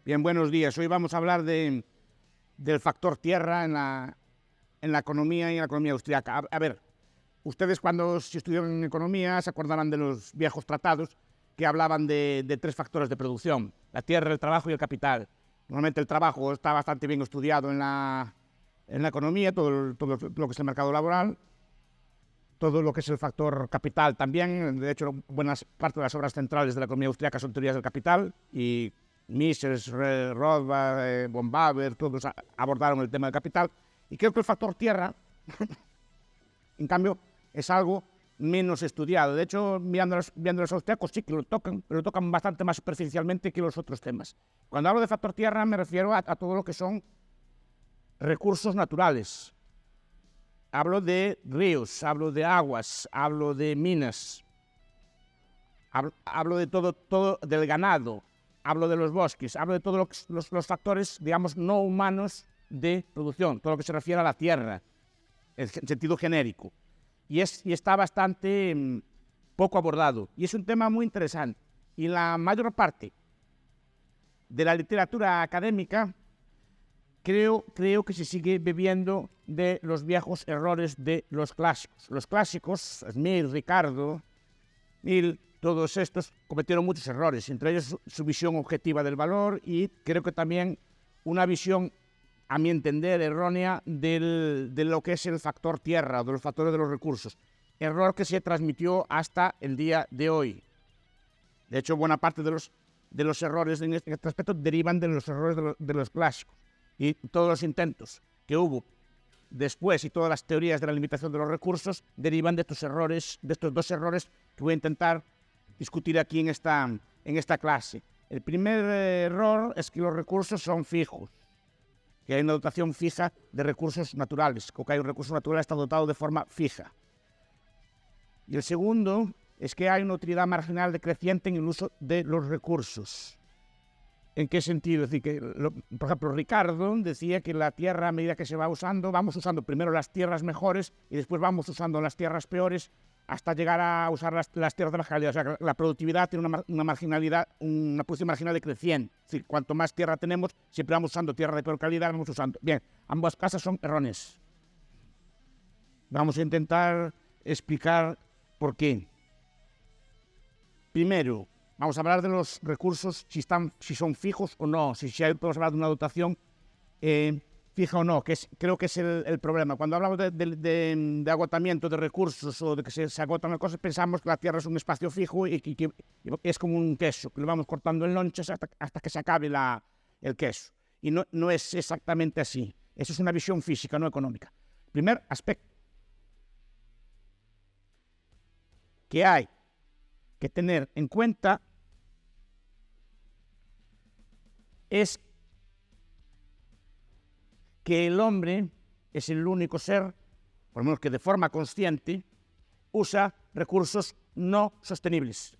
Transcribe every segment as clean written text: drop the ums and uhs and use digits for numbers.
Bien, buenos días. Hoy vamos a hablar del factor tierra en la economía y en la economía austriaca. A ver, ustedes cuando si estudiaron economía se acordarán de los viejos tratados que hablaban de tres factores de producción: la tierra, el trabajo y el capital. Normalmente el trabajo está bastante bien estudiado en la economía, todo lo que es el mercado laboral, todo lo que es el factor capital también. De hecho, buena parte de las obras centrales de la economía austriaca son teorías del capital, y Mises, Rothbard, von Baber, todos abordaron el tema del capital. Y creo que el factor tierra, en cambio, es algo menos estudiado. De hecho, viendo los austriacos sí que lo tocan, pero lo tocan bastante más superficialmente que los otros temas. Cuando hablo de factor tierra me refiero a todo lo que son recursos naturales. Hablo de ríos, hablo de aguas, hablo de minas, hablo de todo del ganado, hablo de los bosques, hablo de todos los factores, digamos, no humanos de producción, todo lo que se refiere a la tierra, en sentido genérico. Y está bastante poco abordado. Y es un tema muy interesante. Y la mayor parte de la literatura académica creo que se sigue bebiendo de los viejos errores de los clásicos. Los clásicos, Smith, Ricardo, Mill, todos estos cometieron muchos errores, entre ellos su visión objetiva del valor, y creo que también una visión, a mi entender, errónea de lo que es el factor tierra, de los factores de los recursos. Error que se transmitió hasta el día de hoy. De hecho, buena parte de los errores en este aspecto derivan de los errores de los clásicos. Y todos los intentos que hubo después y todas las teorías de la limitación de los recursos derivan de estos errores, de estos dos errores que voy a intentar discutir aquí en esta clase. El primer error es que los recursos son fijos, que hay una dotación fija de recursos naturales, que hay un recurso natural está dotado de forma fija. Y el segundo es que hay una utilidad marginal decreciente en el uso de los recursos. ¿En qué sentido? Es decir, que, por ejemplo, Ricardo decía que la tierra, a medida que se va usando, vamos usando primero las tierras mejores y después vamos usando las tierras peores hasta llegar a usar las tierras de baja calidad. O sea, que la productividad tiene una marginalidad, una posición marginal decreciente. Es decir, cuanto más tierra tenemos, siempre vamos usando tierra de peor calidad, vamos usando. Bien, ambas casas son erróneas. Vamos a intentar explicar por qué. Primero, vamos a hablar de los recursos, si son fijos o no, podemos hablar de una dotación fija o no, creo que es el problema. Cuando hablamos de agotamiento de recursos o de que se agotan las cosas, pensamos que la tierra es un espacio fijo y que es como un queso, que lo vamos cortando en lonchas hasta que se acabe el queso. Y no es exactamente así. Eso es una visión física, no económica. Primer aspecto que hay que tener en cuenta es que el hombre es el único ser, por lo menos que de forma consciente, usa recursos no sostenibles.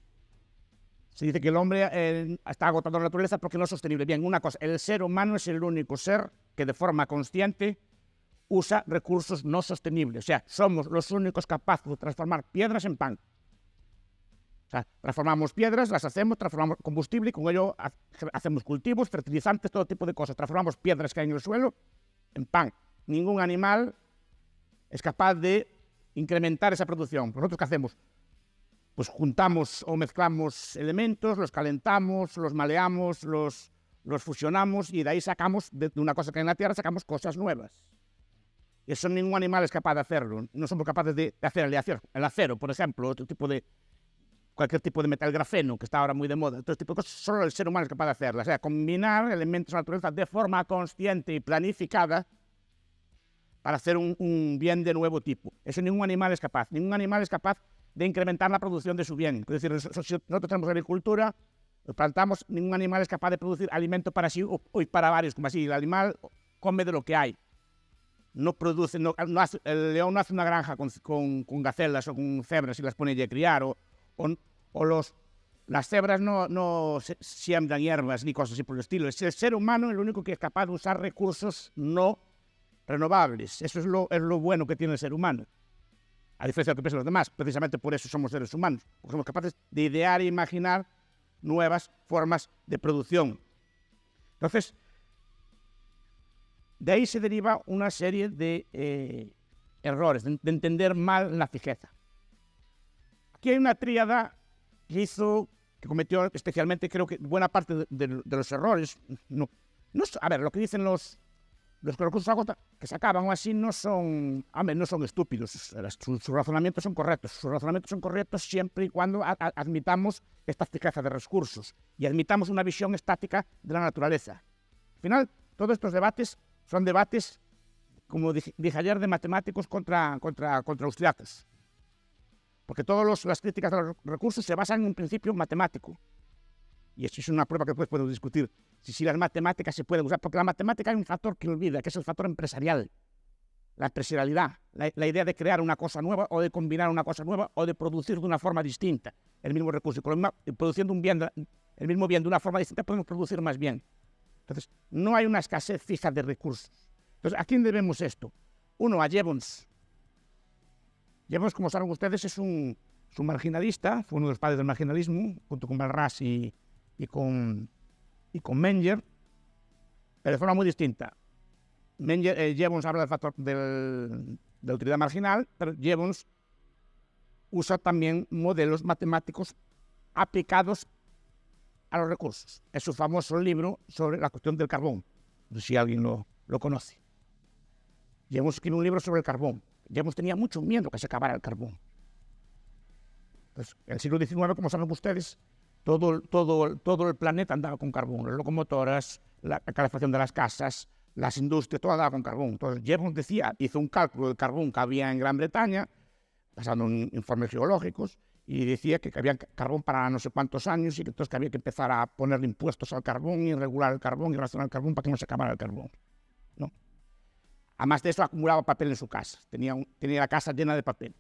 Se dice que el hombre está agotando la naturaleza porque no es sostenible. Bien, una cosa, el ser humano es el único ser que de forma consciente usa recursos no sostenibles. O sea, somos los únicos capaces de transformar piedras en pan. O sea, transformamos piedras, las hacemos, transformamos combustible y con ello hacemos cultivos, fertilizantes, todo tipo de cosas. Transformamos piedras que hay en el suelo en pan. Ningún animal es capaz de incrementar esa producción. ¿Nosotros qué hacemos? Pues juntamos o mezclamos elementos, los calentamos, los maleamos, los fusionamos y de ahí sacamos, de una cosa que hay en la tierra, sacamos cosas nuevas. Y eso ningún animal es capaz de hacerlo. No somos capaces de hacer el acero, por ejemplo, cualquier tipo de metal, grafeno, que está ahora muy de moda, todo tipo de cosas, solo el ser humano es capaz de hacerlas. O sea, combinar elementos de la naturaleza de forma consciente y planificada para hacer un bien de nuevo tipo. Eso ningún animal es capaz. Ningún animal es capaz de incrementar la producción de su bien. Es decir, si nosotros tenemos agricultura, plantamos, ningún animal es capaz de producir alimento para sí y para varios, como así. El animal come de lo que hay. No produce, el león no hace una granja con gacelas o con cebras y las pone a criar, las cebras no siembran hierbas ni cosas así por el estilo. Es el ser humano el único que es capaz de usar recursos no renovables. Eso es lo bueno que tiene el ser humano, a diferencia de lo que piensan los demás. Precisamente por eso somos seres humanos, porque somos capaces de idear e imaginar nuevas formas de producción. Entonces, de ahí se deriva una serie de errores, de entender mal la fijeza. Aquí hay una tríada que cometió especialmente, creo que buena parte de los errores. A ver, lo que dicen los recursos agota que se acaban o así no son estúpidos. Sus razonamientos son correctos. Sus razonamientos son correctos siempre y cuando admitamos esta fijeza de recursos y admitamos una visión estática de la naturaleza. Al final, todos estos debates son debates, como dije ayer, de matemáticos contra austriacos. Porque todas las críticas de los recursos se basan en un principio matemático. Y eso es una prueba que después podemos discutir. Si las matemáticas se pueden usar. Porque la matemática hay un factor que olvida, que es el factor empresarial. La empresarialidad. La idea de crear una cosa nueva o de combinar una cosa nueva o de producir de una forma distinta el mismo recurso. Produciendo el mismo bien de una forma distinta podemos producir más bien. Entonces, no hay una escasez fija de recursos. Entonces, ¿a quién debemos esto? Uno, a Jevons. Jevons, como saben ustedes, es un marginalista, fue uno de los padres del marginalismo, junto con Malraux y con Menger, pero de forma muy distinta. Jevons habla del factor de la utilidad marginal, pero Jevons usa también modelos matemáticos aplicados a los recursos. Es su famoso libro sobre la cuestión del carbón, no sé si alguien lo conoce. Jevons escribe un libro sobre el carbón. Jevons tenía mucho miedo que se acabara el carbón. Pues, en el siglo XIX, como saben ustedes, todo el planeta andaba con carbón. Las locomotoras, la calefacción de las casas, las industrias, todo andaba con carbón. Entonces, Jevons hizo un cálculo del carbón que había en Gran Bretaña, basado en informes geológicos, y decía que había carbón para no sé cuántos años y que entonces que había que empezar a ponerle impuestos al carbón y regular el carbón y racionar el carbón para que no se acabara el carbón, ¿no? Además de eso, acumulaba papel en su casa. Tenía la casa llena de papel.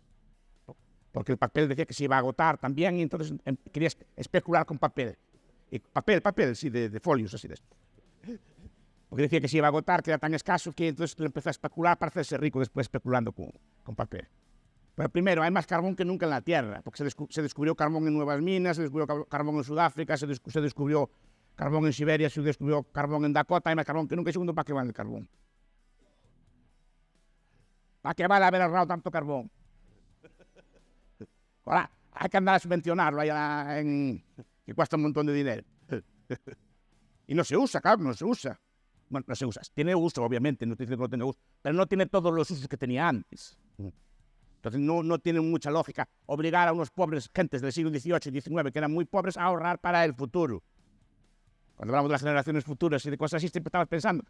Porque el papel decía que se iba a agotar también y entonces quería especular con papel. Y papel, sí, de folios, así de esto. Porque decía que se iba a agotar, que era tan escaso que entonces empezó a especular para hacerse rico después especulando con papel. Pero primero, hay más carbón que nunca en la Tierra, porque se descubrió carbón en nuevas minas, se descubrió carbón en Sudáfrica, se descubrió carbón en Siberia, se descubrió carbón en Dakota, hay más carbón que nunca. Y segundo, ¿para qué vale el carbón? ¿Para qué vale haber ahorrado tanto carbón? Ahora, hay que andar a subvencionarlo que cuesta un montón de dinero. Y no se usa, claro, no se usa. Bueno, no se usa. Tiene uso, obviamente, no estoy diciendo que no tiene uso, pero no tiene todos los usos que tenía antes. Entonces no tiene mucha lógica obligar a unos pobres gentes del siglo XVIII y XIX que eran muy pobres a ahorrar para el futuro. Cuando hablamos de las generaciones futuras y de cosas así, siempre estamos pensando.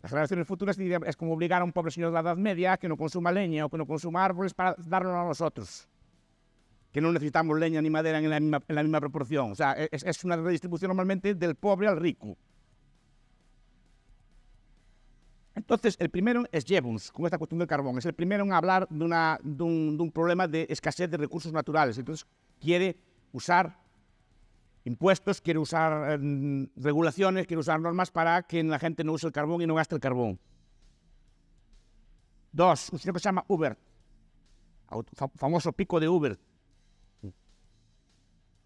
Las generaciones futuras es como obligar a un pobre señor de la Edad Media que no consuma leña o que no consuma árboles para darlo a nosotros. Que no necesitamos leña ni madera en la misma proporción. O sea, es una redistribución normalmente del pobre al rico. Entonces, el primero es Jevons, con esta cuestión del carbón. Es el primero en hablar de un problema de escasez de recursos naturales. Entonces, quiere usar impuestos, quiere usar regulaciones, quiere usar normas para que la gente no use el carbón y no gaste el carbón. Dos, un señor que se llama Hubert, famoso pico de Hubert.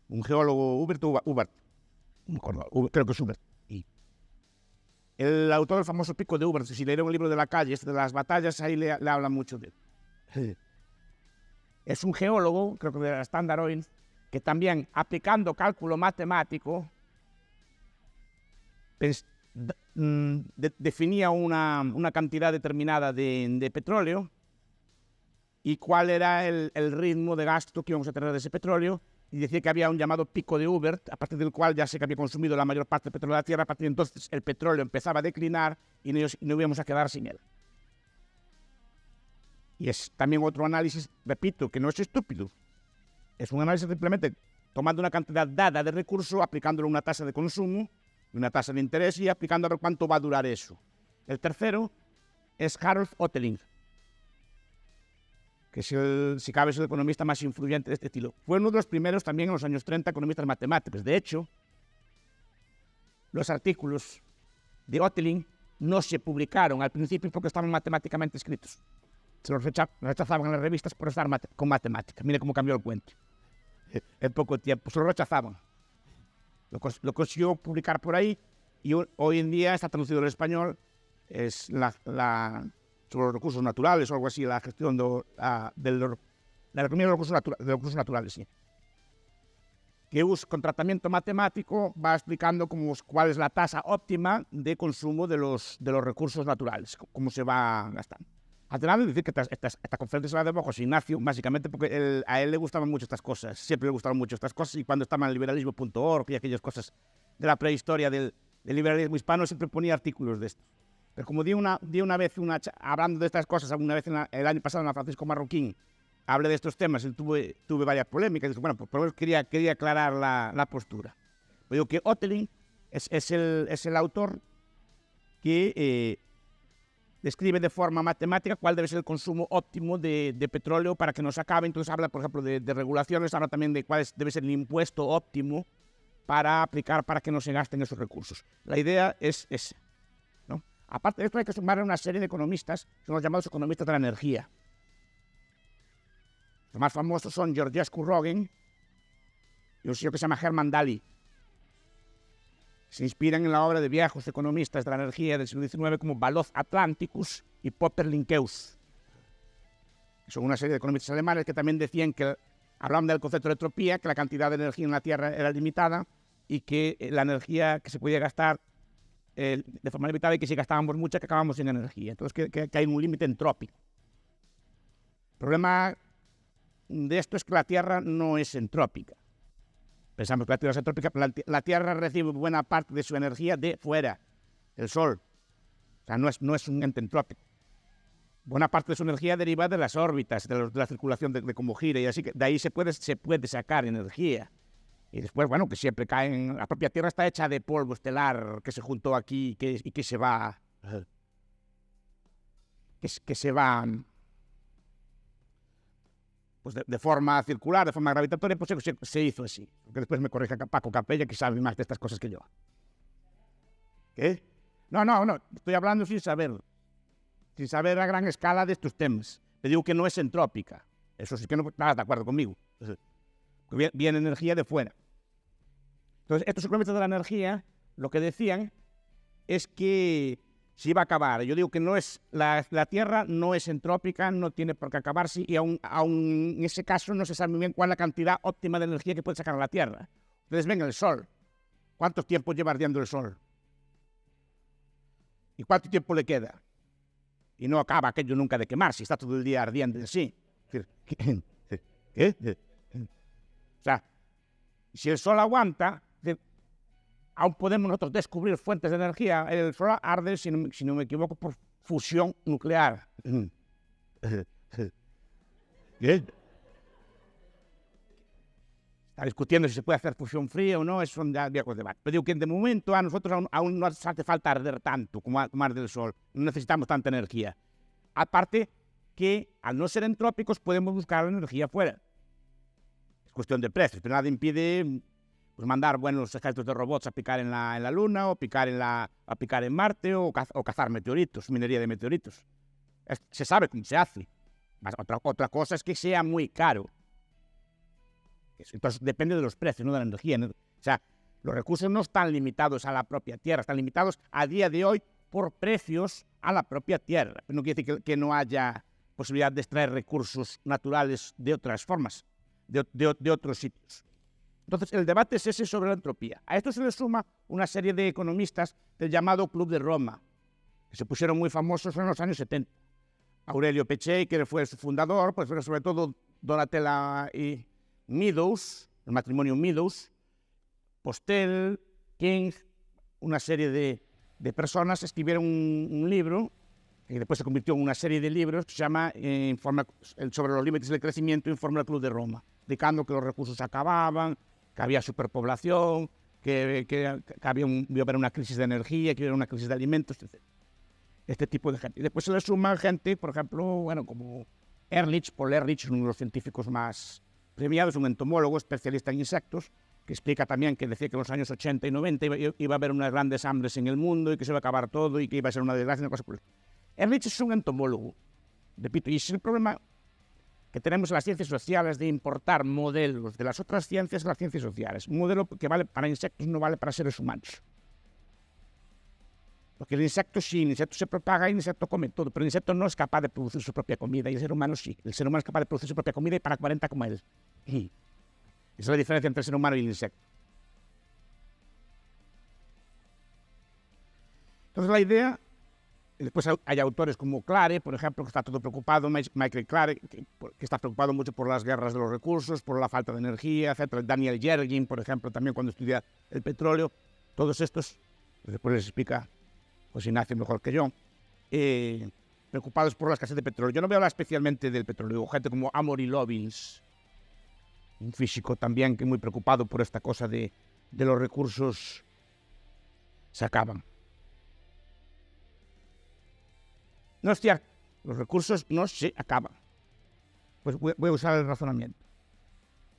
Un geólogo, Hubert, no me acuerdo, creo que es Hubert. El autor del famoso pico de Hubert, si leyeron el libro de la calle, de las batallas, ahí le hablan mucho de él. Es un geólogo, creo que de la Standard Oil, que también, aplicando cálculo matemático, definía una cantidad determinada de petróleo y cuál era el ritmo de gasto que íbamos a tener de ese petróleo, y decía que había un llamado pico de Hubert, a partir del cual ya se había consumido la mayor parte del petróleo de la Tierra. A partir de entonces el petróleo empezaba a declinar y no íbamos a quedar sin él. Y es también otro análisis, repito, que no es estúpido. Es un análisis simplemente tomando una cantidad dada de recursos, aplicándole una tasa de consumo, una tasa de interés y aplicando a ver cuánto va a durar eso. El tercero es Harold Hotelling, que si cabe es el economista más influyente de este estilo. Fue uno de los primeros también en los años 30 economistas matemáticos. De hecho, los artículos de Hotelling no se publicaron al principio porque estaban matemáticamente escritos. Se los rechazaban en las revistas por estar con matemáticas. Mire cómo cambió el cuento. En poco tiempo, se lo rechazaban. Lo consiguió publicar por ahí y hoy en día está traducido al español, es sobre los recursos naturales o algo así, la gestión de la economía de los recursos naturales, sí. Que con tratamiento matemático va explicando cuál es la tasa óptima de consumo de los recursos naturales, cómo se va gastando. Al final, decir que esta conferencia se la debo a José Ignacio, básicamente porque a él le gustaban mucho estas cosas, siempre le gustaron mucho estas cosas, y cuando estaba en liberalismo.org y aquellas cosas de la prehistoria del liberalismo hispano, siempre ponía artículos de estos. Pero como di una vez, hablando de estas cosas, una vez el año pasado en la Francisco Marroquín, hablé de estos temas y tuve varias polémicas. Dije, bueno, pues por lo menos quería aclarar la postura. Pues digo que Hotelling es el autor que describe de forma matemática cuál debe ser el consumo óptimo de petróleo para que no se acabe. Entonces habla, por ejemplo, de regulaciones, habla también de cuál debe ser el impuesto óptimo para aplicar para que no se gasten esos recursos. La idea es esa, ¿no? Aparte de esto, hay que sumar a una serie de economistas, son los llamados economistas de la energía. Los más famosos son Georgescu Roegen y un señor que se llama Hermann Daly. Se inspiran en la obra de viejos economistas de la energía del siglo XIX como Valois Atlanticus y Popper Linkeus. Son una serie de economistas alemanes que también decían que hablaban del concepto de entropía, que la cantidad de energía en la Tierra era limitada y que la energía que se podía gastar de forma limitada y que si gastábamos mucha que acabábamos sin energía. Entonces que hay un límite entrópico. El problema de esto es que la Tierra no es entrópica. Pensamos que la Tierra es entrópica, pero la Tierra recibe buena parte de su energía de fuera, del Sol. O sea, no es un ente entrópico. Buena parte de su energía deriva de las órbitas, de la circulación de cómo gira, y así que de ahí se puede sacar energía. Y después, bueno, que siempre caen. La propia Tierra está hecha de polvo estelar que se juntó aquí y que se va. Que se va. Pues de forma circular, de forma gravitatoria, pues se hizo así. Porque después me corrige Paco Capella, que sabe más de estas cosas que yo. ¿Qué? No, estoy hablando sin saber a gran escala de estos temas. Te digo que no es entrópica. Eso sí que no estás de acuerdo conmigo. Viene energía de fuera. Entonces, estos suplementos de la energía, lo que decían es que se iba a acabar. Yo digo que no es la Tierra no es entrópica, no tiene por qué acabarse, y aún en ese caso no se sabe muy bien cuál es la cantidad óptima de energía que puede sacar la Tierra. Ustedes ven el Sol. ¿Cuánto tiempo lleva ardiendo el Sol? ¿Y cuánto tiempo le queda? Y no acaba aquello nunca de quemarse, está todo el día ardiendo así. ¿Qué? O sea, si el Sol aguanta, aún podemos nosotros descubrir fuentes de energía. El Sol arde, si no me equivoco, por fusión nuclear. ¿Qué? Está discutiendo si se puede hacer fusión fría o no, eso son ya viejos debates. Pero digo que de momento a nosotros aún no hace falta arder tanto como arde el Sol. No necesitamos tanta energía. Aparte que al no ser entrópicos podemos buscar la energía afuera. Es cuestión de precios, pero nada impide pues, mandar buenos ejércitos de robots a picar en la Luna o a picar en Marte o cazar meteoritos, minería de meteoritos. Se sabe cómo se hace. Otra cosa es que sea muy caro. Entonces depende de los precios, no de la energía. O sea, los recursos no están limitados a la propia Tierra, están limitados a día de hoy por precios a la propia Tierra. No quiere decir que no haya posibilidad de extraer recursos naturales de otras formas, de otros sitios. Entonces el debate es ese sobre la entropía. A esto se le suma una serie de economistas del llamado Club de Roma, que se pusieron muy famosos en los años 70. Aurelio Peccei, que fue su fundador, pues pero sobre todo Donatella y Meadows, el matrimonio Meadows, Postel, King, una serie de personas escribieron un libro que después se convirtió en una serie de libros que se llama sobre los límites del crecimiento, Informe al Club de Roma, indicando que los recursos se acababan, que había superpoblación, que iba a haber una crisis de energía, que iba a haber una crisis de alimentos, etc. Este tipo de gente. Y después se le suma gente, por ejemplo, bueno, como Ehrlich, Paul Ehrlich, uno de los científicos más premiados, un entomólogo especialista en insectos, que explica también que decía que en los años 80 y 90 iba a haber unas grandes hambres en el mundo y que se iba a acabar todo y que iba a ser una desgracia, una cosa por el estilo. Ehrlich es un entomólogo, repito, y es el problema que tenemos en las ciencias sociales de importar modelos de las otras ciencias a las ciencias sociales. Un modelo que vale para insectos no vale para seres humanos. Porque el insecto sí, el insecto se propaga y el insecto come todo, pero el insecto no es capaz de producir su propia comida y el ser humano sí. El ser humano es capaz de producir su propia comida y para 40 como él. Y esa es la diferencia entre el ser humano y el insecto. Entonces la idea, después hay autores como Clare, por ejemplo, que está todo preocupado, Michael Clare, que está preocupado mucho por las guerras de los recursos, por la falta de energía, etc. Daniel Yergin, por ejemplo, también cuando estudia el petróleo. Todos estos, después les explica José Ignacio mejor que yo, preocupados por la escasez de petróleo. Yo no voy a hablar especialmente del petróleo, gente como Amory Lovins, un físico también que es muy preocupado por esta cosa de los recursos se acaban. No es cierto, los recursos no se acaban. Pues voy a usar el razonamiento.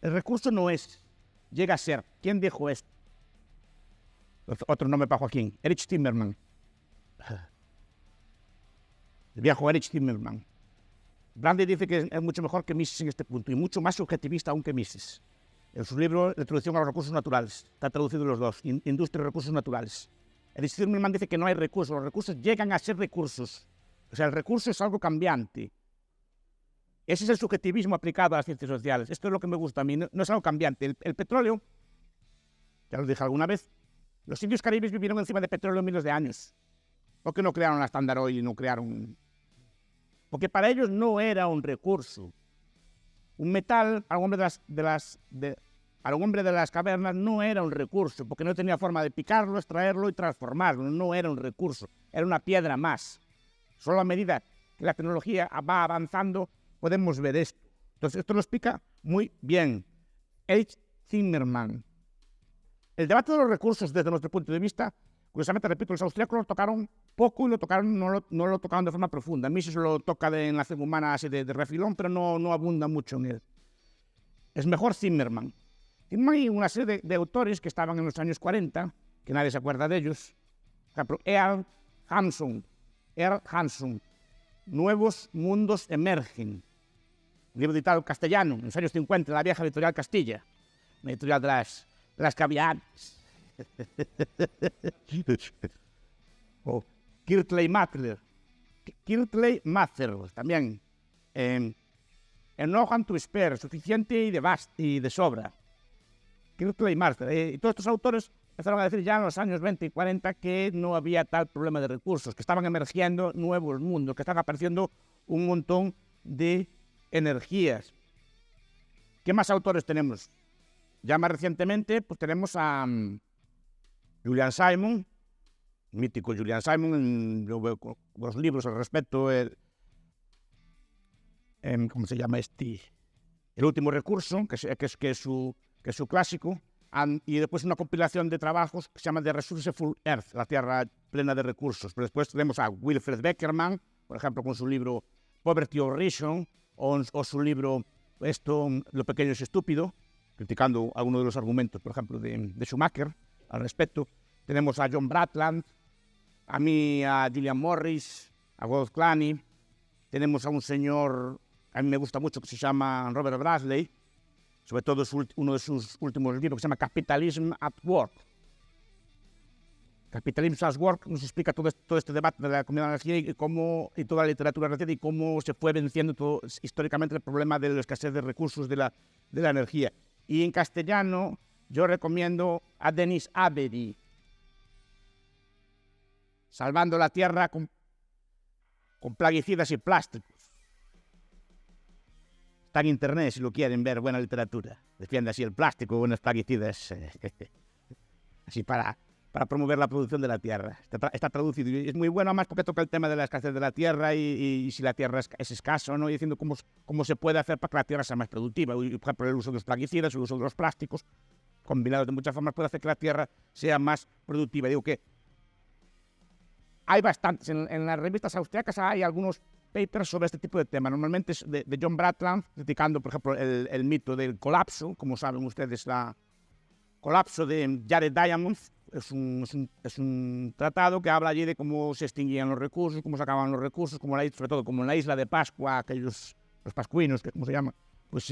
El recurso no es, llega a ser. ¿Quién dijo esto? Otro nombre para Joaquín, Erich Zimmermann. El viejo Erich Zimmermann. Brandy dice que es mucho mejor que Mises en este punto y mucho más subjetivista aún que Mises. En su libro de Introducción a los recursos naturales, está traducido los dos, Industria y recursos naturales. Erich Zimmermann dice que no hay recursos, los recursos llegan a ser recursos. O sea, el recurso es algo cambiante. Ese es el subjetivismo aplicado a las ciencias sociales. Esto es lo que me gusta a mí, no es algo cambiante. El petróleo, ya lo dije alguna vez, los indios caribes vivieron encima de petróleo miles de años. ¿Por qué no crearon la Standard Oil y no crearon? Porque para ellos no era un recurso. Un metal, para un hombre para un hombre de las cavernas no era un recurso, porque no tenía forma de picarlo, extraerlo y transformarlo. No era un recurso, era una piedra más. Solo a medida que la tecnología va avanzando, podemos ver esto. Entonces, esto lo explica muy bien Erich Zimmermann. El debate de los recursos, desde nuestro punto de vista, curiosamente, repito, los austríacos lo tocaron poco y no lo tocaron de forma profunda. A mí se lo toca en la acción humana así de refilón, pero no abunda mucho en él. Es mejor Zimmermann. Zimmermann y una serie de autores que estaban en los años 40, que nadie se acuerda de ellos. Por ejemplo, Earl Hanson, Nuevos Mundos Emergen. Un libro editado en castellano, en los años 50, la vieja editorial Castilla. Una editorial de las que había antes. O Kirtley Mather, también. Enough and to spare, suficiente y de sobra. Kirtley Mather. Y todos estos autores empezaron a decir ya en los años 20 y 40 que no había tal problema de recursos, que estaban emergiendo nuevos mundos, que estaban apareciendo un montón de energías. ¿Qué más autores tenemos? Ya más recientemente, pues tenemos a Julian Simon, mítico Julian Simon, los libros al respecto, ¿cómo se llama este? El último recurso, que es su clásico, y después una compilación de trabajos que se llama The Resourceful Earth, la Tierra plena de recursos. Pero después tenemos a Wilfred Beckerman, por ejemplo, con su libro Poverty or Reason, o su libro Lo pequeño es estúpido, criticando algunos de los argumentos, por ejemplo, de Schumacher al respecto. Tenemos a John Bratland, a Gillian Morris, a Wolf Clanny. Tenemos a un señor, a mí me gusta mucho, que se llama Robert Bradley, sobre todo uno de sus últimos libros, que se llama Capitalism at Work. Capitalism at Work nos explica todo este debate de la comunidad de energía y toda la literatura reciente y cómo se fue venciendo históricamente el problema de la escasez de recursos de la energía. Y en castellano yo recomiendo a Denis Avery, Salvando la Tierra con plaguicidas y plásticos. Está en internet si lo quieren ver, buena literatura. Defiende así el plástico, buenas plaguicidas, así para promover la producción de la tierra. Está traducido y es muy bueno, además, porque toca el tema de la escasez de la tierra y si la tierra es escasa, ¿no? Y diciendo cómo se puede hacer para que la tierra sea más productiva. Y, por ejemplo, el uso de los plaguicidas, el uso de los plásticos, combinados de muchas formas, puede hacer que la tierra sea más productiva. Digo que hay bastantes. En las revistas austriacas hay algunos papers sobre este tipo de temas. Normalmente es de John Bratland, criticando, por ejemplo, el mito del colapso. Como saben ustedes, el colapso de Jared Diamond es un tratado que habla allí de cómo se extinguían los recursos, cómo se acababan los recursos, sobre todo como en la isla de Pascua, los pascuinos, que ¿cómo se llama? Pues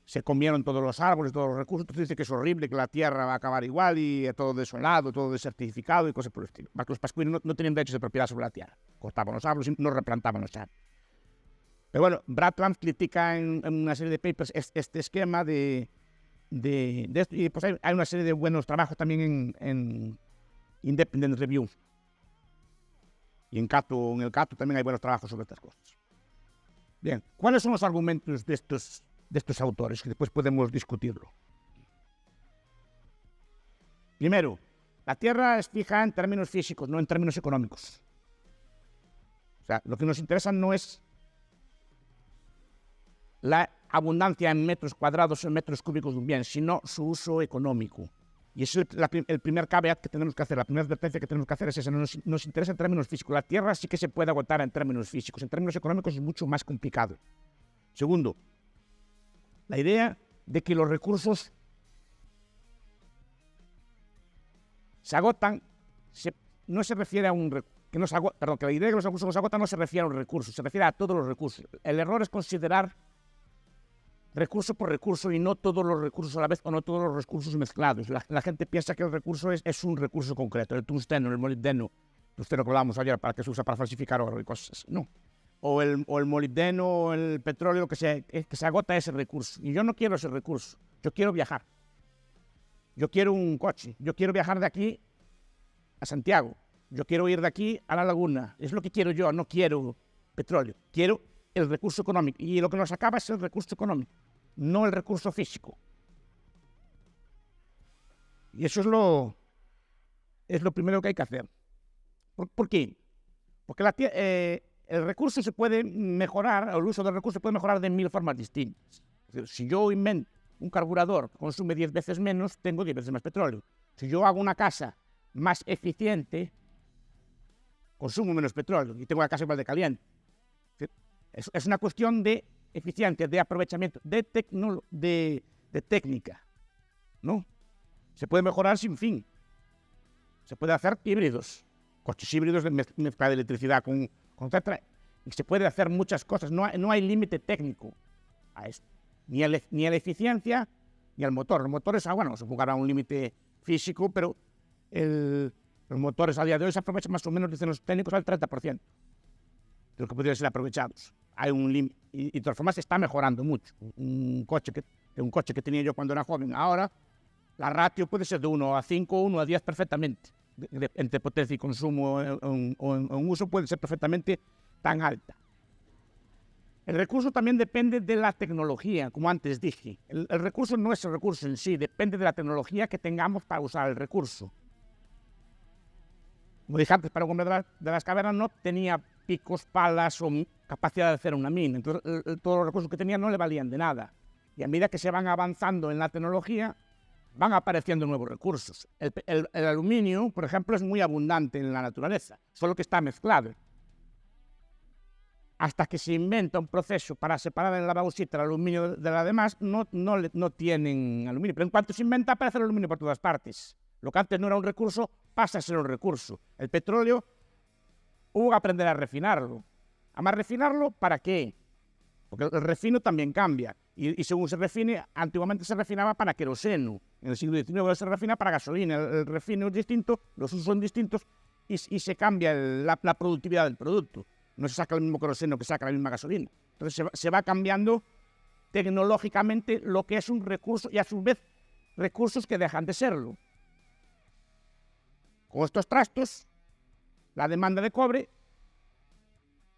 se comieron todos los árboles, todos los recursos. Entonces dice que es horrible, que la tierra va a acabar igual y todo desolado, todo desertificado y cosas por el estilo. Porque los pascuinos no tenían derechos de propiedad sobre la tierra. Cortaban los árboles y no replantaban los árboles. Pero bueno, Bratland critica en una serie de papers este esquema de esto, y pues hay una serie de buenos trabajos también en Independent Review. Y en el Cato también hay buenos trabajos sobre estas cosas. Bien, ¿cuáles son los argumentos de estos autores? Que después podemos discutirlo. Primero, la Tierra es fija en términos físicos, no en términos económicos. O sea, lo que nos interesa no es la abundancia en metros cuadrados o en metros cúbicos de un bien, sino su uso económico. Y ese es el primer caveat que tenemos que hacer, la primera advertencia que tenemos que hacer es esa, nos interesa en términos físicos. La Tierra sí que se puede agotar en términos físicos, en términos económicos es mucho más complicado. Segundo, la idea de que los recursos se agotan, no se refiere a un que la idea de que los recursos se agotan no se refiere a un recurso, se refiere a todos los recursos. El error es considerar recurso por recurso y no todos los recursos a la vez o no todos los recursos mezclados. La gente piensa que el recurso es un recurso concreto, el tungsteno, el molibdeno que hablábamos ayer, para que se usa para falsificar oro y cosas. No. O el molibdeno o el petróleo que se agota ese recurso. Y yo no quiero ese recurso, yo quiero viajar. Yo quiero un coche, yo quiero viajar de aquí a Santiago, yo quiero ir de aquí a la laguna. Es lo que quiero yo, no quiero petróleo, quiero el recurso económico. Y lo que nos acaba es el recurso económico, no el recurso físico. Y eso es lo primero que hay que hacer. ¿Por qué? Porque el recurso se puede mejorar, el uso del recurso se puede mejorar de 1000 formas distintas. Es decir, si yo invento un carburador que consume 10 veces menos, tengo 10 veces más petróleo. Si yo hago una casa más eficiente, consumo menos petróleo y tengo la casa igual de caliente. Es una cuestión de eficiencia, de aprovechamiento, de técnica, ¿no? Se puede mejorar sin fin. Se puede hacer híbridos, coches híbridos de mezcla de electricidad con etcétera. Y se puede hacer muchas cosas. No hay límite técnico a esto. Ni a la eficiencia ni al motor. Los motores, bueno, se jugará un límite físico, pero los motores a día de hoy se aprovechan más o menos, dicen los técnicos, al 30% de lo que podrían ser aprovechados. Hay un límite, y de todas formas se está mejorando mucho. Un coche que tenía yo cuando era joven, ahora la ratio puede ser de 1 a 5, 1 a 10 perfectamente. Entre potencia y consumo o en uso puede ser perfectamente tan alta. El recurso también depende de la tecnología, como antes dije. El recurso no es el recurso en sí, depende de la tecnología que tengamos para usar el recurso. Como dije antes, para el hombre de las cavernas no tenía picos, palas o capacidad de hacer una mina. Entonces, todos los recursos que tenía no le valían de nada. Y a medida que se van avanzando en la tecnología, van apareciendo nuevos recursos. El aluminio, por ejemplo, es muy abundante en la naturaleza, solo que está mezclado. Hasta que se inventa un proceso para separar en la bauxita el aluminio de la demás, no tienen aluminio. Pero en cuanto se inventa, aparece el aluminio por todas partes. Lo que antes no era un recurso, pasa a ser un recurso. El petróleo, hubo que aprender a refinarlo. Además, ¿refinarlo para qué? Porque el refino también cambia. Y según se refine, antiguamente se refinaba para queroseno. En el siglo XIX se refina para gasolina. El refino es distinto, los usos son distintos y se cambia la productividad del producto. No se saca el mismo queroseno que saca la misma gasolina. Entonces se va cambiando tecnológicamente lo que es un recurso y a su vez recursos que dejan de serlo. Con estos trastos, la demanda de cobre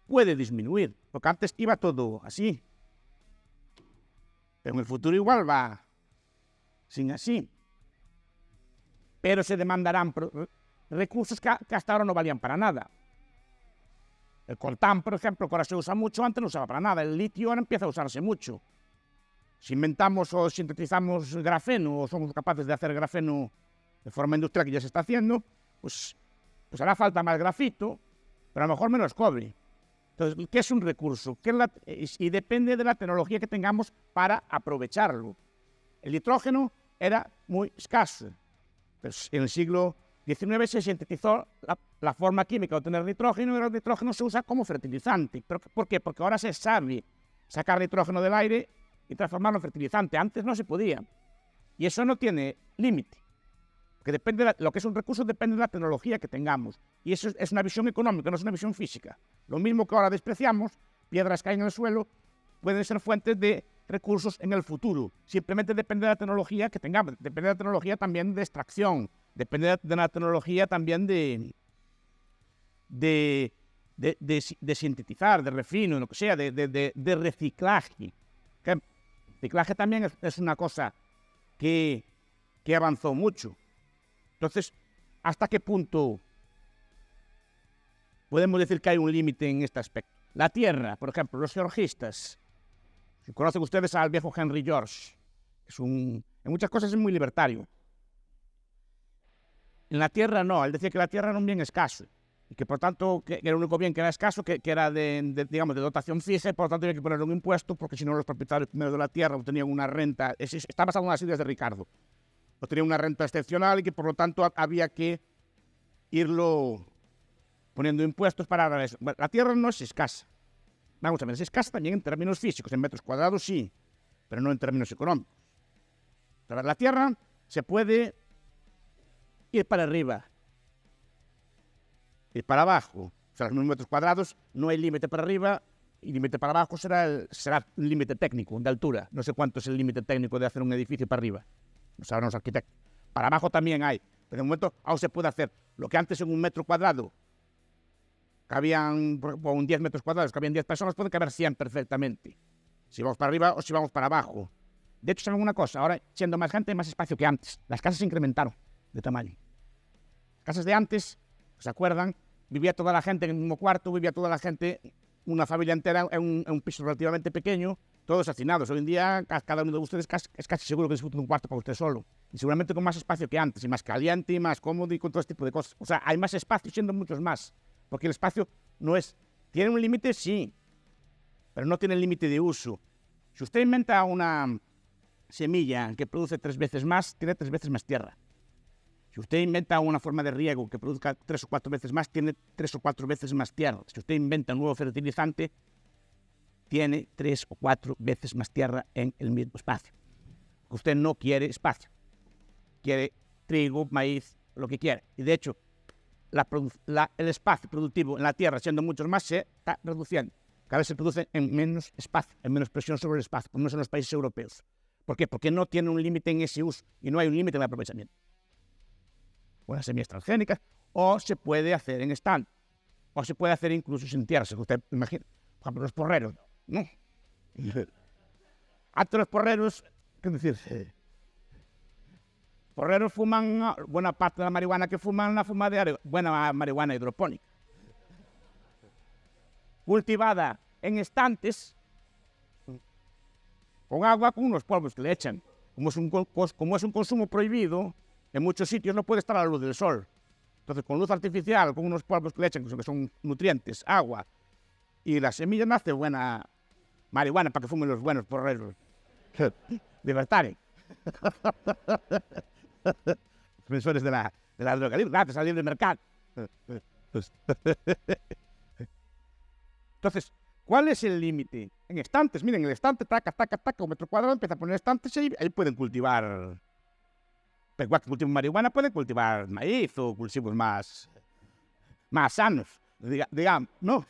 puede disminuir, porque antes iba todo así. Pero en el futuro igual va sin así. Pero se demandarán recursos que hasta ahora no valían para nada. El coltán, por ejemplo, que ahora se usa mucho, antes no usaba para nada. El litio ahora empieza a usarse mucho. Si inventamos o sintetizamos grafeno o somos capaces de hacer grafeno de forma industrial, que ya se está haciendo, pues hará falta más grafito, pero a lo mejor menos cobre. Entonces, ¿qué es un recurso? Y depende de la tecnología que tengamos para aprovecharlo. El nitrógeno era muy escaso. Pues en el siglo XIX se sintetizó la forma química de obtener nitrógeno y el nitrógeno se usa como fertilizante. ¿Por qué? Porque ahora se sabe sacar nitrógeno del aire y transformarlo en fertilizante. Antes no se podía. Y eso no tiene límite. Que depende lo que es un recurso depende de la tecnología que tengamos. Y eso es una visión económica, no es una visión física. Lo mismo que ahora despreciamos, piedras caen en el suelo, pueden ser fuentes de recursos en el futuro. Simplemente depende de la tecnología que tengamos. Depende de la tecnología también de extracción. Depende de la tecnología también de sintetizar, de refino, lo que sea, de reciclaje. Que reciclaje también es una cosa que avanzó mucho. Entonces, ¿hasta qué punto podemos decir que hay un límite en este aspecto? La tierra, por ejemplo, los georgistas. Si conocen ustedes al viejo Henry George, en muchas cosas es muy libertario. En la tierra no, él decía que la tierra era un bien escaso y que por tanto que era el único bien que era escaso, que era digamos, de dotación fija, y por tanto había que ponerle un impuesto porque si no los propietarios primero de la tierra obtenían una renta. Está basado en las ideas de Ricardo. Obtenían una renta excepcional y que por lo tanto había que irlo poniendo impuestos para eso. Bueno, la tierra no es escasa. Vamos a ver, es escasa también en términos físicos, en metros cuadrados sí, pero no en términos económicos. La tierra se puede ir para arriba, ir para abajo. O sea, los metros cuadrados no hay límite para arriba y límite para abajo será un límite técnico de altura. No sé cuánto es el límite técnico de hacer un edificio para arriba. No sabrán los arquitectos. Para abajo también hay. Pero de momento aún se puede hacer lo que antes en un metro cuadrado cabían, o en 10 metros cuadrados, cabían 10 personas, puede caber 100 perfectamente. Si vamos para arriba o si vamos para abajo. De hecho, ¿saben una cosa? Ahora, siendo más gente, hay más espacio que antes. Las casas se incrementaron de tamaño. Las casas de antes, ¿se acuerdan? Vivía toda la gente en el mismo cuarto, vivía toda la gente, una familia entera en un piso relativamente pequeño, todos hacinados. Hoy en día, cada uno de ustedes es casi seguro que disfruta de un cuarto para usted solo. Y seguramente con más espacio que antes, y más caliente, y más cómodo, y con todo este tipo de cosas. O sea, hay más espacio, siendo muchos más. Porque el espacio no es... ¿Tiene un límite? Sí. Pero no tiene límite de uso. Si usted inventa una semilla que produce 3 veces más, tiene 3 veces más tierra. Si usted inventa una forma de riego que produzca 3 o 4 veces más, tiene 3 o 4 veces más tierra. Si usted inventa un nuevo fertilizante, tiene 3 o 4 veces más tierra en el mismo espacio. Usted no quiere espacio. Quiere trigo, maíz, lo que quiera. Y de hecho, el espacio productivo en la tierra, siendo muchos más, se está reduciendo. Cada vez se produce en menos espacio, en menos presión sobre el espacio, por lo menos en los países europeos. ¿Por qué? Porque no tiene un límite en ese uso y no hay un límite en el aprovechamiento. O las semillas transgénicas, o se puede hacer en stand, o se puede hacer incluso sin tierra, si usted imagina. Por ejemplo, los porreros, ¿no? Antes los porreros, ¿qué decir? Porreros fuman, buena parte de la marihuana que fuman, la fuma de buena marihuana hidropónica. Cultivada en estantes, con agua, con unos polvos que le echan. Como es un consumo prohibido, en muchos sitios no puede estar a la luz del sol. Entonces, con luz artificial, con unos polvos que le echan, que son nutrientes, agua, y la semilla nace buena marihuana para que fumen los buenos porreros. Libertarios. Defensores de la droga libre, gracias al libre mercado. Entonces, ¿cuál es el límite? En estantes, miren, el estante, taca, un metro cuadrado, empieza a poner estantes y ahí pueden cultivar. Pero igual que cultivan marihuana, pueden cultivar maíz o cultivos más sanos. Digamos, ¿no?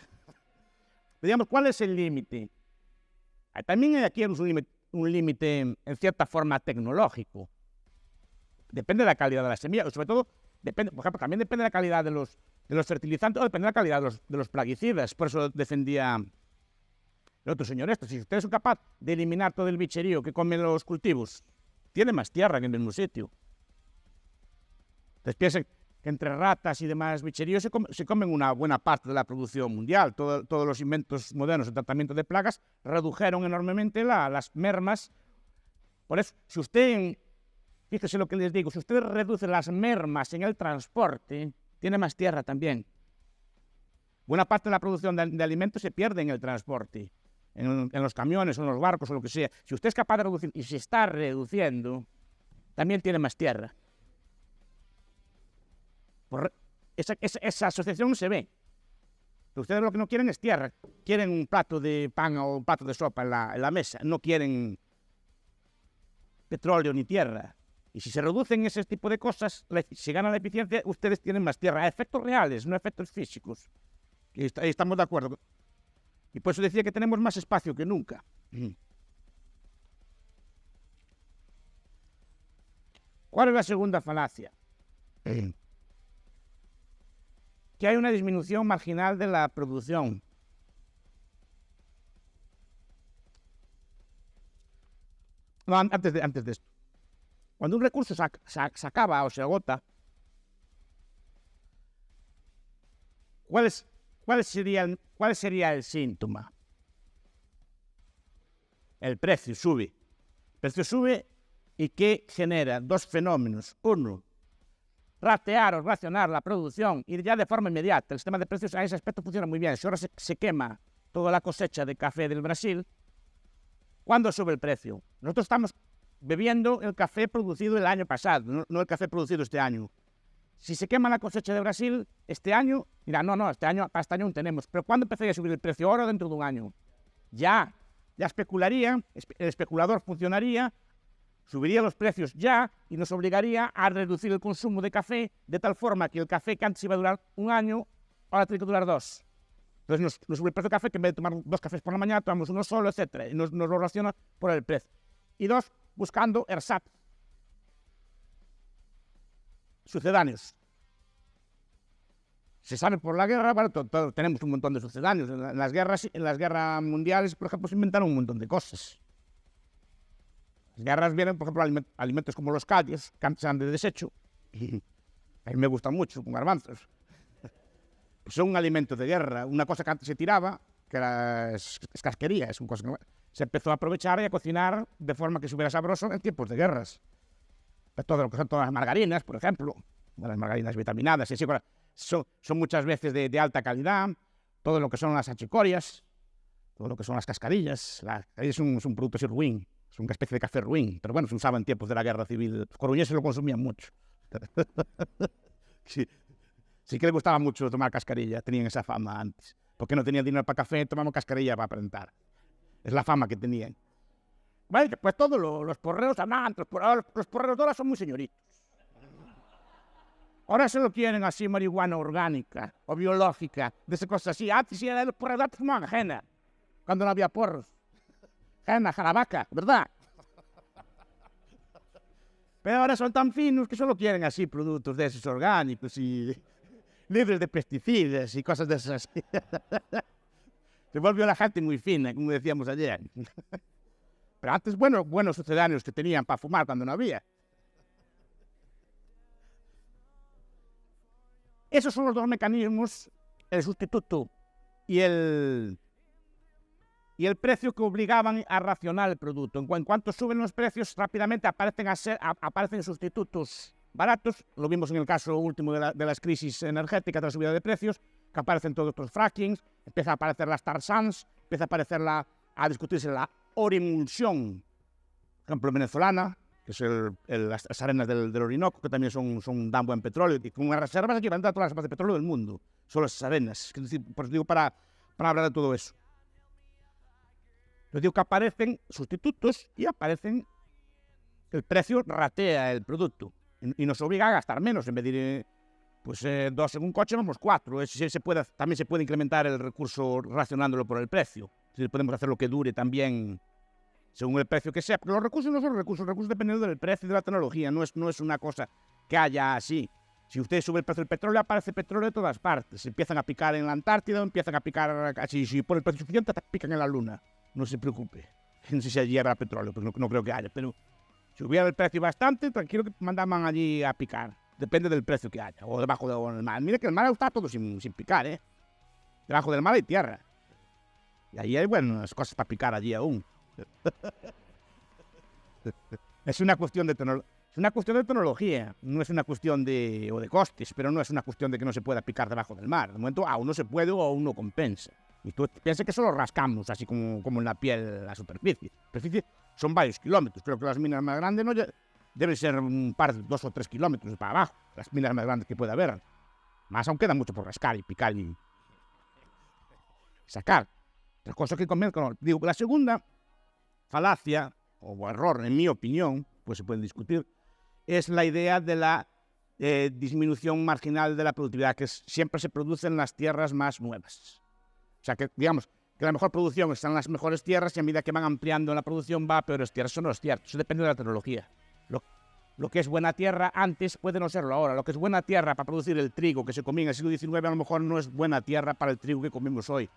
Digamos, ¿cuál es el límite? También aquí hay un límite en cierta forma tecnológico. Depende de la calidad de la semilla, sobre todo, depende, por ejemplo, también depende de la calidad de los fertilizantes o depende de la calidad de los plaguicidas. Por eso defendía el otro señor esto. Si ustedes son capaces de eliminar todo el bicherío que comen los cultivos, tiene más tierra que en el mismo sitio. Entonces piensen que entre ratas y demás bicheríos se comen una buena parte de la producción mundial. Todos los inventos modernos de tratamiento de plagas redujeron enormemente las mermas. Por eso, si usted... Fíjese lo que les digo, si usted reduce las mermas en el transporte, tiene más tierra también. Buena parte de la producción de alimentos se pierde en el transporte, en los camiones, o en los barcos, o lo que sea. Si usted es capaz de reducir, y se está reduciendo, también tiene más tierra. Esa asociación se ve. Pero ustedes lo que no quieren es tierra. Quieren un plato de pan o un plato de sopa en la mesa. No quieren petróleo ni tierra. Y si se reducen ese tipo de cosas, si gana la eficiencia, ustedes tienen más tierra. A efectos reales, no a efectos físicos. Y ahí estamos de acuerdo. Y por eso decía que tenemos más espacio que nunca. ¿Cuál es la segunda falacia? Que hay una disminución marginal de la producción. No, antes de esto. Cuando un recurso se acaba o se agota, ¿cuál sería el síntoma? El precio sube. El precio sube y ¿qué genera? Dos fenómenos. Uno, ratear o racionar la producción y ya de forma inmediata. El sistema de precios a ese aspecto funciona muy bien. Si ahora se quema toda la cosecha de café del Brasil, ¿cuándo sube el precio? Nosotros estamos bebiendo el café producido el año pasado, no el café producido este año. Si se quema la cosecha de Brasil este año, dirán, no, para este año no tenemos. Pero ¿cuándo empezaría a subir el precio? ¿Ahora o dentro de un año? Ya especularía, el especulador funcionaría, subiría los precios ya y nos obligaría a reducir el consumo de café de tal forma que el café que antes iba a durar un año, ahora tiene que durar 2. Entonces nos sube el precio del café, que en vez de tomar 2 cafés por la mañana, tomamos uno solo, etc. Y nos lo raciona por el precio. Y 2, buscando ersatz, sucedáneos. Se sabe por la guerra, bueno, tenemos un montón de sucedáneos. En las guerras mundiales, por ejemplo, se inventaron un montón de cosas. Las guerras vienen, por ejemplo, alimentos como los callos, que antes eran de desecho. A mí me gustan mucho, con garbanzos. Pues son un alimento de guerra. Una cosa que antes se tiraba, que era casquería, es una cosa que se empezó a aprovechar y a cocinar de forma que estuviera sabroso en tiempos de guerras. Todo lo que son todas las margarinas, por ejemplo, las margarinas vitaminadas, son muchas veces de alta calidad. Todo lo que son las achicorias, todo lo que son las cascarillas. Es un producto así ruin, es una especie de café ruin, pero bueno, se usaba en tiempos de la guerra civil. Los coruñeses lo consumían mucho. Sí que les gustaba mucho tomar cascarilla, tenían esa fama antes. Porque no tenían dinero para café, tomaban cascarilla para aparentar. Es la fama que tenían. Bueno, pues todos los porreros andantes, los porreros de ahora son muy señoritos. Ahora se lo quieren así, marihuana orgánica o biológica, de esas cosas así. Antes sí, los porreros antes fumaban ajena, cuando no había porros. Ajena, jarabaca, ¿verdad? Pero ahora son tan finos que solo quieren así productos de esos orgánicos y libres de pesticidas y cosas de esas. Se volvió la gente muy fina, como decíamos ayer. Pero antes, buenos sucedáneos que tenían para fumar cuando no había. Esos son los dos mecanismos, el sustituto y el precio, que obligaban a racionar el producto. En cuanto suben los precios, rápidamente aparecen sustitutos baratos. Lo vimos en el caso último de las crisis energéticas, de la subida de precios, que aparecen todos estos frackings, empieza a aparecer las tar sands, empieza a aparecer a discutirse la oremulsión, por ejemplo, venezolana, que es las arenas del Orinoco, que también dan buen petróleo, y con las reservas aquí van a dar todas las reservas de petróleo del mundo, solo esas arenas. Es decir, por eso digo, para hablar de todo eso. Yo digo que aparecen sustitutos y el precio ratea el producto y nos obliga a gastar menos. En vez de ir 2 en un coche, vamos 4. También se puede incrementar el recurso racionándolo por el precio. Si podemos hacer lo que dure también según el precio que sea. Pero los recursos no son recursos dependen del precio y de la tecnología. No es una cosa que haya así. Si usted sube el precio del petróleo, aparece petróleo de todas partes. Empiezan a picar en la Antártida, empiezan a picar así. Si pone el precio suficiente, pican en la Luna. No se preocupe. No sé si allí habrá petróleo, pues no creo que haya. Pero si hubiera el precio bastante, tranquilo que mandaban allí a picar. Depende del precio que haya. O debajo del mar. Mire que el mar está todo sin picar, ¿eh? Debajo del mar hay tierra. Y ahí hay buenas cosas para picar allí aún. Es una cuestión de tecnología. No es una cuestión de costes, pero no es una cuestión de que no se pueda picar debajo del mar. De momento aún no se puede o aún no compensa. Y tú piensas que solo rascamos, así como en la piel, la superficie. La superficie son varios kilómetros. Creo que las minas más grandes deben ser un par de 2 o 3 kilómetros para abajo. Las minas más grandes que puede haber. Más aún queda mucho por rascar y picar y sacar. Otras cosas que conviene. Digo, la segunda falacia o error, en mi opinión, pues se pueden discutir, es la idea de la disminución marginal de la productividad, que siempre se produce en las tierras más nuevas. O sea, que digamos que la mejor producción está en las mejores tierras y a medida que van ampliando la producción va a peores tierras. Eso no es cierto, eso depende de la tecnología. Lo que es buena tierra antes puede no serlo ahora. Lo que es buena tierra para producir el trigo que se comía en el siglo XIX a lo mejor no es buena tierra para el trigo que comemos hoy.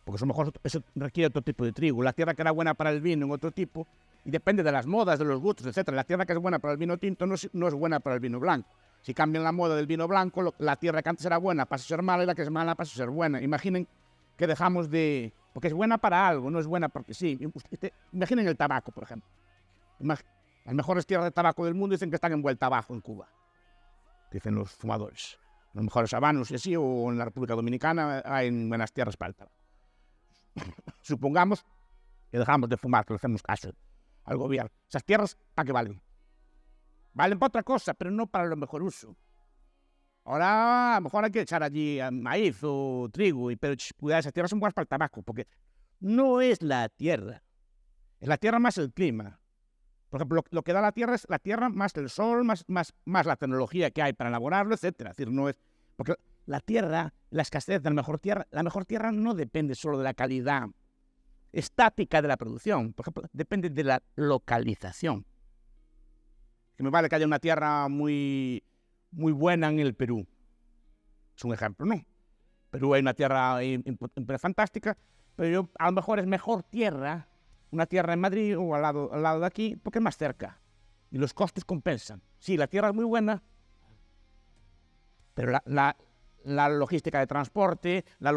Porque a lo mejor eso requiere otro tipo de trigo. La tierra que era buena para el vino en otro tipo, y depende de las modas, de los gustos, etc. La tierra que es buena para el vino tinto no es buena para el vino blanco. Si cambian la moda del vino blanco, la tierra que antes era buena pasa a ser mala y la que es mala pasa a ser buena. Imaginen que dejamos de... Porque es buena para algo, no es buena porque sí. Imaginen el tabaco, por ejemplo. Las mejores tierras de tabaco del mundo dicen que están envueltas abajo en Cuba, dicen los fumadores. Los mejores habanos y así, o en la República Dominicana hay buenas tierras para el tabaco. Supongamos que dejamos de fumar, que le hacemos caso al gobierno. Esas tierras, ¿para qué valen? Valen para otra cosa, pero no para el mejor uso. Ahora, a lo mejor hay que echar allí maíz o trigo, pero cuidado, esas tierras son buenas para el tabaco, porque no es la tierra. Es la tierra más el clima. Por ejemplo, lo que da la tierra es la tierra más el sol, más la tecnología que hay para elaborarlo, etc. Es decir, no es... Porque la tierra, la escasez de la mejor tierra no depende solo de la calidad estática de la producción. Por ejemplo, depende de la localización. Que me vale que haya una tierra muy buena en el Perú. Es un ejemplo, ¿no? Perú hay una tierra fantástica, pero a lo mejor es mejor tierra una tierra en Madrid o al lado de aquí, porque es más cerca. Y los costes compensan. Sí, la tierra es muy buena, pero la logística de transporte, la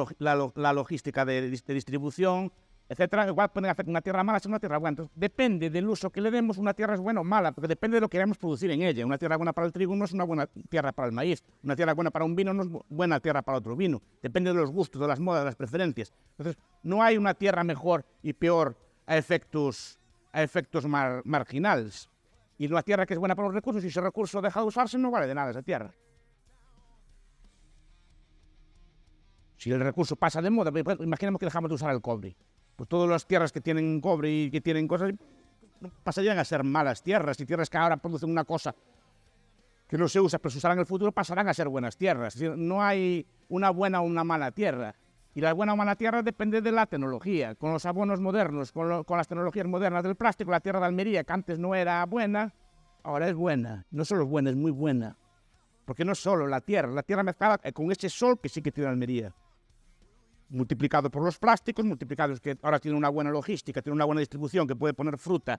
logística de distribución, etcétera, igual pueden hacer que una tierra mala sea una tierra buena. Entonces, depende del uso que le demos, una tierra es buena o mala, porque depende de lo que queramos producir en ella. Una tierra buena para el trigo no es una buena tierra para el maíz. Una tierra buena para un vino no es buena tierra para otro vino. Depende de los gustos, de las modas, de las preferencias. Entonces, no hay una tierra mejor y peor a efectos marginales. Y una tierra que es buena para los recursos, y ese recurso deja de usarse, no vale de nada esa tierra. Si el recurso pasa de moda, pues, imaginemos que dejamos de usar el cobre. Pues todas las tierras que tienen cobre y que tienen cosas pasarían a ser malas tierras, y tierras que ahora producen una cosa que no se usa, pero se usará en el futuro, pasarán a ser buenas tierras. Es decir, no hay una buena o una mala tierra. Y la buena o mala tierra depende de la tecnología. Con los abonos modernos, con las tecnologías modernas del plástico, la tierra de Almería, que antes no era buena, ahora es buena. No solo es buena, es muy buena. Porque no es solo la tierra mezclada con ese sol que sí que tiene Almería. Multiplicado por los plásticos, multiplicados que ahora tiene una buena logística, tiene una buena distribución, que puede poner fruta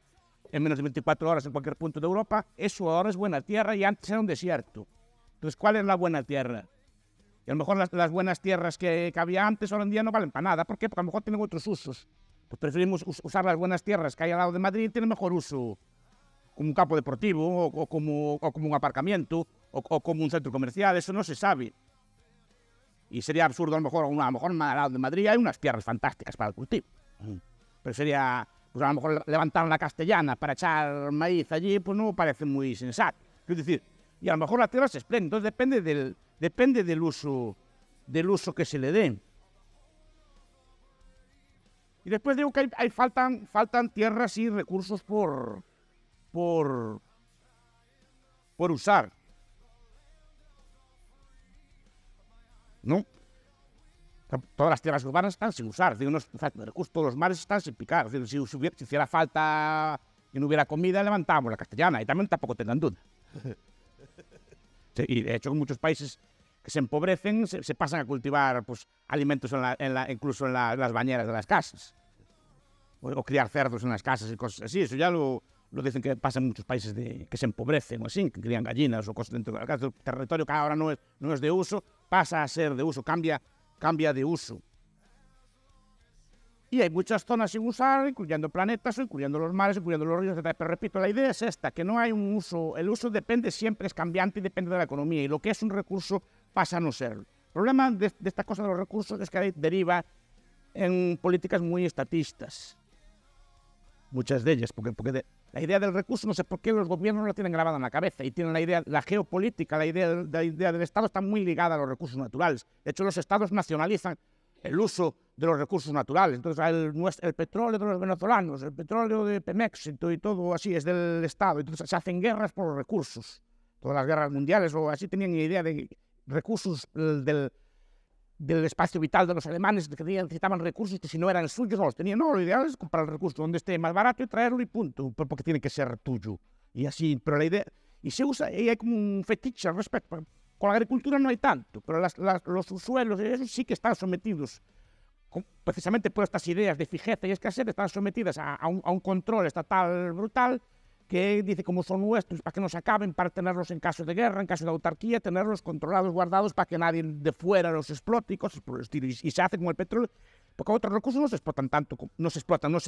en menos de 24 horas en cualquier punto de Europa, eso ahora es buena tierra y antes era un desierto. Entonces, ¿cuál es la buena tierra? Y a lo mejor las buenas tierras que había antes hoy en día no valen para nada. ¿Por qué? Porque a lo mejor tienen otros usos. Pues preferimos usar las buenas tierras que hay al lado de Madrid, tienen mejor uso como un campo deportivo o como un aparcamiento o como un centro comercial. Eso no se sabe. Y sería absurdo, a lo mejor al lado de Madrid hay unas tierras fantásticas para el cultivo. Pero sería, pues a lo mejor levantar la Castellana para echar maíz allí, pues no parece muy sensato. Es decir, y a lo mejor la tierra se esplende, entonces depende del uso que se le dé. Y después digo que faltan tierras y recursos por usar. ¿No? Todas las tierras urbanas están sin usar, todos los mares están sin picar. Si hiciera falta y no hubiera comida, levantamos la Castellana, y también tampoco tengan duda. Sí, y de hecho en muchos países que se empobrecen se pasan a cultivar pues, alimentos incluso en las bañeras de las casas, o criar cerdos en las casas y cosas así. Eso ya lo dicen que pasa en muchos países que se empobrecen o así, que crían gallinas o cosas dentro de la casa. El territorio que ahora no es de uso pasa a ser de uso, cambia de uso. Y hay muchas zonas sin usar, incluyendo planetas, incluyendo los mares, incluyendo los ríos, etc. Pero repito, la idea es esta, que no hay un uso. El uso depende siempre, es cambiante y depende de la economía. Y lo que es un recurso pasa a no serlo. El problema de esta cosa de los recursos es que deriva en políticas muy estatistas. Muchas de ellas, porque la idea del recurso, no sé por qué los gobiernos la tienen grabada en la cabeza y tienen la idea, la geopolítica, la idea del Estado está muy ligada a los recursos naturales. De hecho, los estados nacionalizan el uso de los recursos naturales. Entonces, el petróleo de los venezolanos, el petróleo de Pemex y todo así es del Estado. Entonces, se hacen guerras por los recursos. Todas las guerras mundiales o así tenían idea de recursos del espacio vital de los alemanes, que necesitaban recursos que si no eran suyos no los tenían. No, lo ideal es comprar el recurso donde esté más barato y traerlo y punto, porque tiene que ser tuyo. Y así, pero la idea... Y se usa, y hay como un fetiche al respecto. Con la agricultura no hay tanto, pero los suelos, esos sí que están sometidos, precisamente por estas ideas de fijeza y escasez, están sometidas a un control estatal brutal, que dice como son nuestros, para que no se acaben, para tenerlos en caso de guerra, en caso de autarquía, tenerlos controlados, guardados, para que nadie de fuera los explote y cosas por el estilo. Y se hace con el petróleo, porque otros recursos no se explotan tanto, no se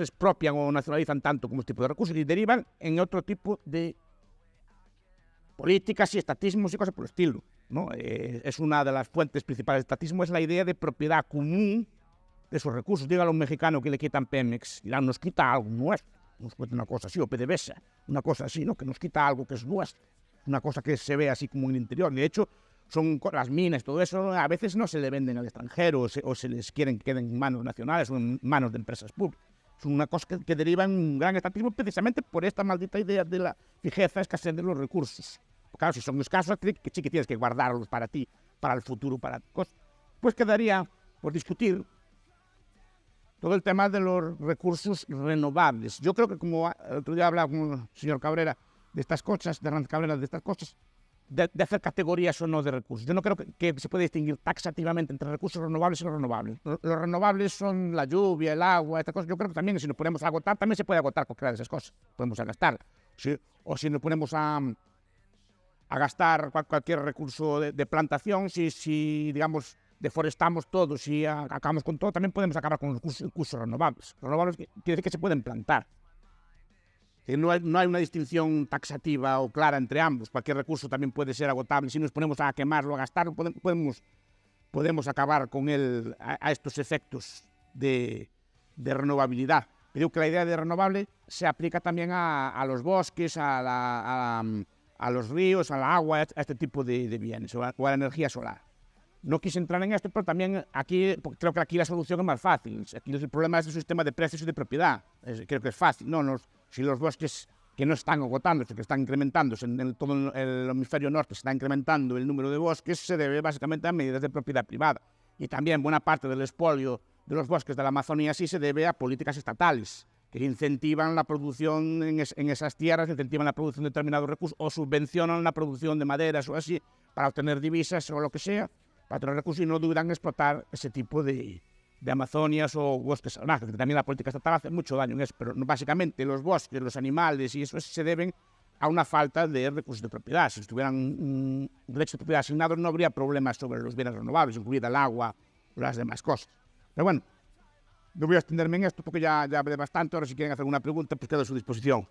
expropian o nacionalizan tanto como este tipo de recursos y derivan en otro tipo de políticas y estatismos y cosas por el estilo, ¿no? Es una de las fuentes principales del estatismo, es la idea de propiedad común de esos recursos. Dígale a un mexicano que le quitan Pemex, dirán, nos quita algo nuestro, nos quita una cosa así, o PDVSA, una cosa así, ¿no? Que nos quita algo que es nuestro, una cosa que se ve así como en el interior. De hecho, son las minas, todo eso, a veces no se le venden al extranjero o se les quieren que queden en manos nacionales o en manos de empresas públicas. Es una cosa que deriva en un gran estatismo precisamente por esta maldita idea de la fijeza, escasez de los recursos. Claro, si son escasos, sí que tienes que guardarlos para ti, para el futuro, para cosas. Pues quedaría por discutir todo el tema de los recursos renovables. Yo creo que, como el otro día hablaba con el señor Cabrera de estas cosas, de Hernández Cabrera, de estas cosas, de hacer categorías o no de recursos. Yo no creo que se pueda distinguir taxativamente entre recursos renovables y no renovables. Los renovables son la lluvia, el agua, estas cosas. Yo creo que también, si nos ponemos a agotar, también se puede agotar cualquiera de esas cosas. Podemos gastar. ¿Sí? O si nos ponemos a gastar cualquier recurso de plantación, si digamos, deforestamos todo, si acabamos con todo, también podemos acabar con los recursos renovables. Renovables quiere decir que se pueden plantar. No hay una distinción taxativa o clara entre ambos. Cualquier recurso también puede ser agotable. Si nos ponemos a quemarlo, a gastarlo, podemos acabar con él a estos efectos de renovabilidad. Pero digo que la idea de renovable se aplica también a los bosques, a los ríos, al agua, a este tipo de bienes, o a la energía solar. No quise entrar en esto, pero también aquí, porque creo que aquí la solución es más fácil. Aquí el problema es el sistema de precios y de propiedad. Creo que es fácil. Si los bosques que no están agotándose, que están incrementándose, en todo el hemisferio norte se está incrementando el número de bosques, se debe básicamente a medidas de propiedad privada. Y también buena parte del expolio de los bosques de la Amazonía sí se debe a políticas estatales, que incentivan la producción en esas tierras, incentivan la producción de determinados recursos o subvencionan la producción de maderas o así para obtener divisas o lo que sea, para tener recursos y no dudan en explotar ese tipo de Amazonias o bosques salvajes, que también la política estatal hace mucho daño en eso, pero básicamente los bosques, los animales y eso se deben a una falta de recursos de propiedad. Si tuvieran un derecho de propiedad asignado no habría problemas sobre los bienes renovables, incluida el agua o las demás cosas. Pero bueno, no voy a extenderme en esto porque ya hablé bastante. Ahora si quieren hacer alguna pregunta, pues quedo a su disposición.